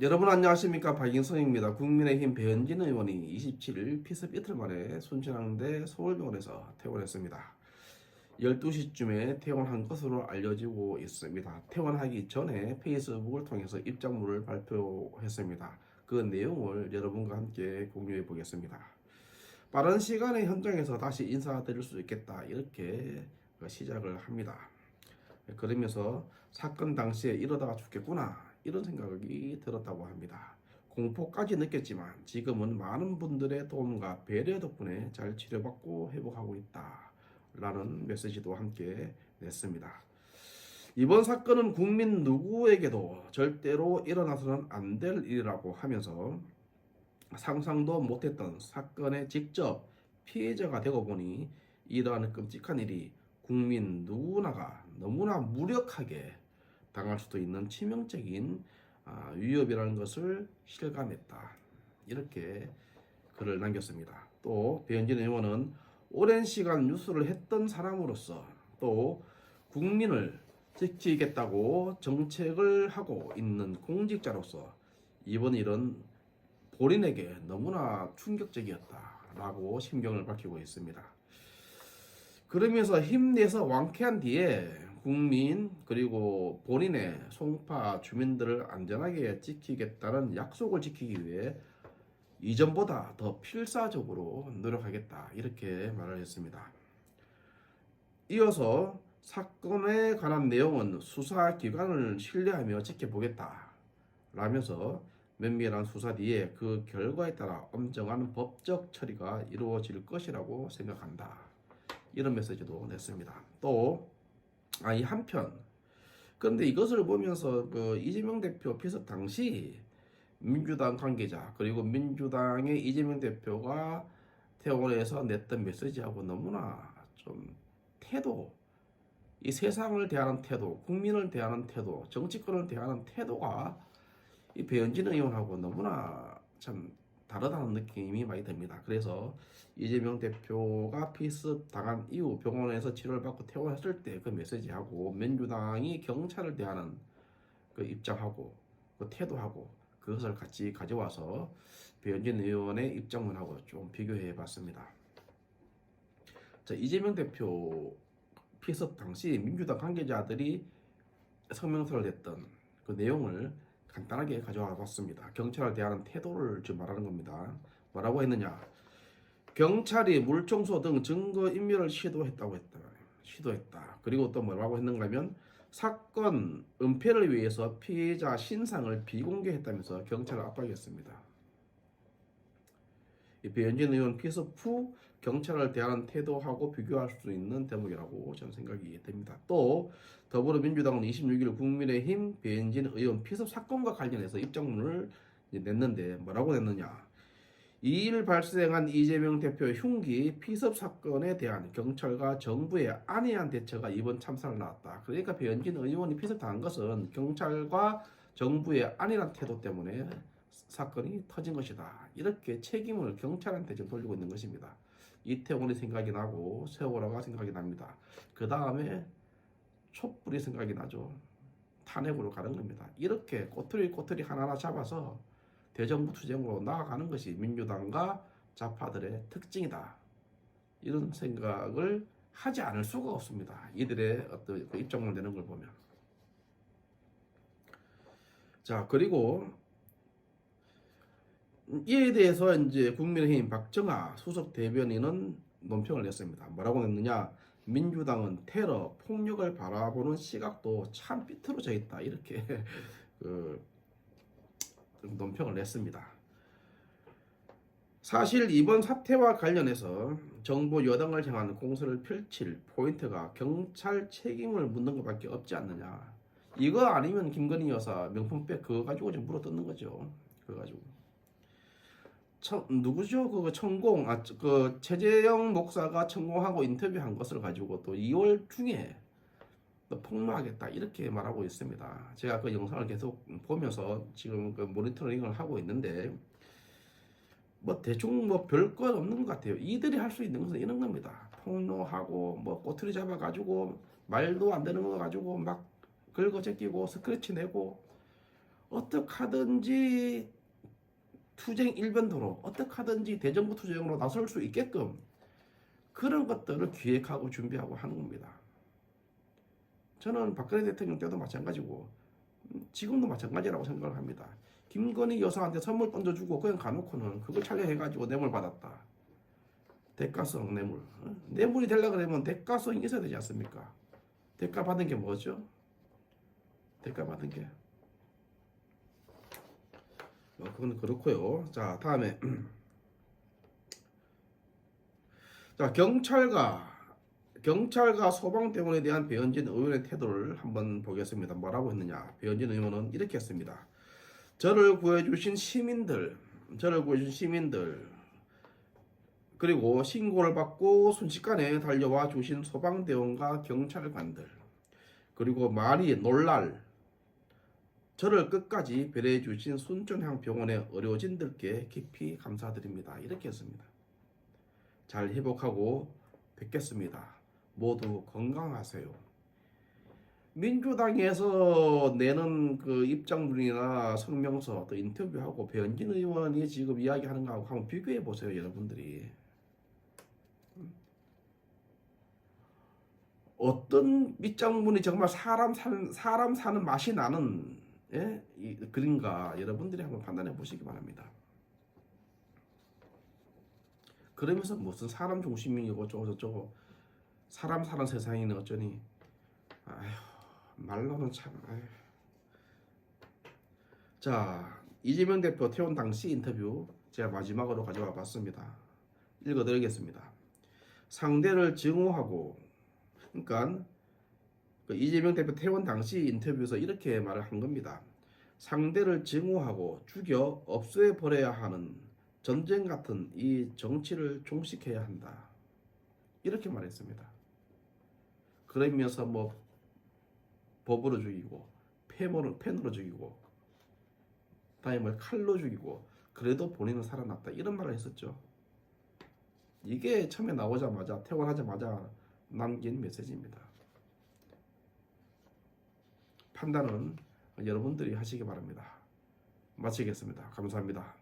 여러분 안녕하십니까, 박인성입니다. 국민의힘 배현진 의원이 27일 피습 이틀 만에 순천향대 서울병원에서 퇴원했습니다. 12시쯤에 퇴원한 것으로 알려지고 있습니다. 퇴원하기 전에 페이스북을 통해서 입장문을 발표했습니다. 그 내용을 여러분과 함께 공유해 보겠습니다. 빠른 시간에 현장에서 다시 인사드릴 수 있겠다, 이렇게 시작을 합니다. 그러면서 사건 당시에 이러다가 죽겠구나, 이런 생각이 들었다고 합니다. 공포까지 느꼈지만 지금은 많은 분들의 도움과 배려 덕분에 잘 치료받고 회복하고 있다, 라는 메시지도 함께 냈습니다. 이번 사건은 국민 누구에게도 절대로 일어나서는 안 될 일이라고 하면서 상상도 못했던 사건에 직접 피해자가 되고 보니 이러한 끔찍한 일이 국민 누구나가 너무나 무력하게 당할 수도 있는 치명적인 위협이라는 것을 실감했다, 이렇게 글을 남겼습니다. 또 배현진 의원은 오랜 시간 뉴스를 했던 사람으로서 또 국민을 지키겠다고 정책을 하고 있는 공직자로서 이번 일은 본인에게 너무나 충격적이었다라고 심경을 밝히고 있습니다. 그러면서 힘내서 완쾌한 뒤에 국민 그리고 본인의 송파 주민들을 안전하게 지키겠다는 약속을 지키기 위해 이전보다 더 필사적으로 노력하겠다, 이렇게 말을 했습니다. 이어서 사건에 관한 내용은 수사기관을 신뢰하며 지켜보겠다 라면서 면밀한 수사 뒤에 그 결과에 따라 엄정한 법적 처리가 이루어질 것이라고 생각한다, 이런 메시지도 냈습니다. 또 이 한편, 그런데 이것을 보면서 이재명 대표 피습 당시 민주당 관계자 그리고 민주당의 이재명 대표가 퇴원해서 냈던 메시지하고 너무나 좀 태도, 이 세상을 대하는 태도, 국민을 대하는 태도, 정치권을 대하는 태도가 이 배현진 의원하고 너무나 참 다르다는 느낌이 많이 듭니다. 그래서 이재명 대표가 피습 당한 이후 병원에서 치료를 받고 퇴원했을 때 그 메시지하고 민주당이 경찰을 대하는 그 입장하고 그 태도하고 그것을 같이 가져와서 배현진 의원의 입장문하고 좀 비교해 봤습니다. 자, 이재명 대표 피습 당시 민주당 관계자들이 성명서를 냈던 그 내용을 간단하게 가져와 봤습니다. 경찰을 대하는 태도를 지금 말하는 겁니다. 뭐라고 했느냐? 경찰이 물청소 등 증거 인멸을 시도했다. 그리고 또 뭐라고 했는가 하면 사건 은폐를 위해서 피해자 신상을 비공개했다면서 경찰을 압박했습니다. 배현진 의원 피습 후 경찰을 대하는 태도하고 비교할 수 있는 대목이라고 저는 생각이 됩니다. 또 더불어민주당은 26일 국민의힘 배현진 의원 피습 사건과 관련해서 입장문을 냈는데 뭐라고 냈느냐? 2일 발생한 이재명 대표 흉기 피습 사건에 대한 경찰과 정부의 안이한 대처가 이번 참사를 낳았다. 그러니까 배현진 의원이 피습당한 것은 경찰과 정부의 안이한 태도 때문에 사건이 터진 것이다, 이렇게 책임을 경찰한테 지금 돌리고 있는 것입니다. 이태원이 생각이 나고 세월호가 생각이 납니다. 그 다음에 촛불이 생각이 나죠. 탄핵으로 가는 겁니다. 이렇게 꼬투리 하나하나 잡아서 대정부 투쟁으로 나아가는 것이 민주당과 좌파들의 특징이다, 이런 생각을 하지 않을 수가 없습니다. 이들의 어떤 입장만 내는 걸 보면. 자, 그리고 이에 대해서 이제 국민의힘 박정아 수석 대변인은 논평을 냈습니다. 뭐라고 냈느냐? 민주당은 테러, 폭력을 바라보는 시각도 참 삐뚤어져 있다, 이렇게 논평을 냈습니다. 사실 이번 사태와 관련해서 정부 여당을 향한 공세를 펼칠 포인트가 경찰 책임을 묻는 것밖에 없지 않느냐. 이거 아니면 김건희 여사 명품백 그거 가지고 지금 물어뜯는 거죠. 그거 가지고. 누구죠? 그 최재형 목사가 천공하고 인터뷰한 것을 가지고 또 2월 중에 또 폭로하겠다, 이렇게 말하고 있습니다. 제가 그 영상을 계속 보면서 지금 그 모니터링을 하고 있는데 대충 별것 없는 것 같아요. 이들이 할 수 있는 것은 이런 겁니다. 폭로하고 꼬투리 잡아가지고 말도 안 되는 거 가지고 막 긁어 제끼고 스크래치 내고 어떻게 하든지 투쟁 일변도로 어떻게 하든지 대정부 투쟁으로 나설 수 있게끔 그런 것들을 기획하고 준비하고 하는 겁니다. 저는 박근혜 대통령 때도 마찬가지고 지금도 마찬가지라고 생각을 합니다. 김건희 여사한테 선물 던져주고 그냥 가놓고는 그걸 촬영해가지고 뇌물 받았다. 대가성 뇌물. 뇌물이 되려고 그러면 대가성이 있어야 되지 않습니까? 대가 받은 게 뭐죠? 대가 받은 게. 그건 그렇고요. 자, 다음에 자, 경찰과 소방대원에 대한 배현진 의원의 태도를 한번 보겠습니다. 뭐라고 했느냐? 배현진 의원은 이렇게 했습니다. 저를 구해주신 시민들, 그리고 신고를 받고 순식간에 달려와 주신 소방대원과 경찰관들, 그리고 말이 놀랄 저를 끝까지 배려해 주신 순천향 병원의 의료진들께 깊이 감사드립니다. 이렇게 했습니다. 잘 회복하고 뵙겠습니다. 모두 건강하세요. 민주당에서 내는 그 입장문이나 성명서 또 인터뷰하고 배현진 의원이 지금 이야기하는 거하고 한번 비교해 보세요, 여러분들이. 어떤 밑장문이 정말 사람 사는 맛이 나는 이 글인가 여러분들이 한번 판단해 보시기 바랍니다. 그러면서 무슨 사람 중심이고 저거 사람 사는 세상이네 어쩌니. 아휴, 말로는 참. 아휴. 자, 이재명 대표 퇴원 당시 인터뷰 제가 마지막으로 가져와 봤습니다. 읽어드리겠습니다. 상대를 증오하고, 그러니까 이재명 대표 퇴원 당시 인터뷰에서 이렇게 말을 한 겁니다. 상대를 증오하고 죽여 없애버려야 하는 전쟁 같은 이 정치를 종식해야 한다. 이렇게 말했습니다. 그러면서 뭐 법으로 죽이고 펜으로 죽이고 다음에 뭐 칼로 죽이고 그래도 본인은 살아났다. 이런 말을 했었죠. 이게 처음에 나오자마자 퇴원하자마자 남긴 메시지입니다. 판단은 여러분들이 하시기 바랍니다. 마치겠습니다. 감사합니다.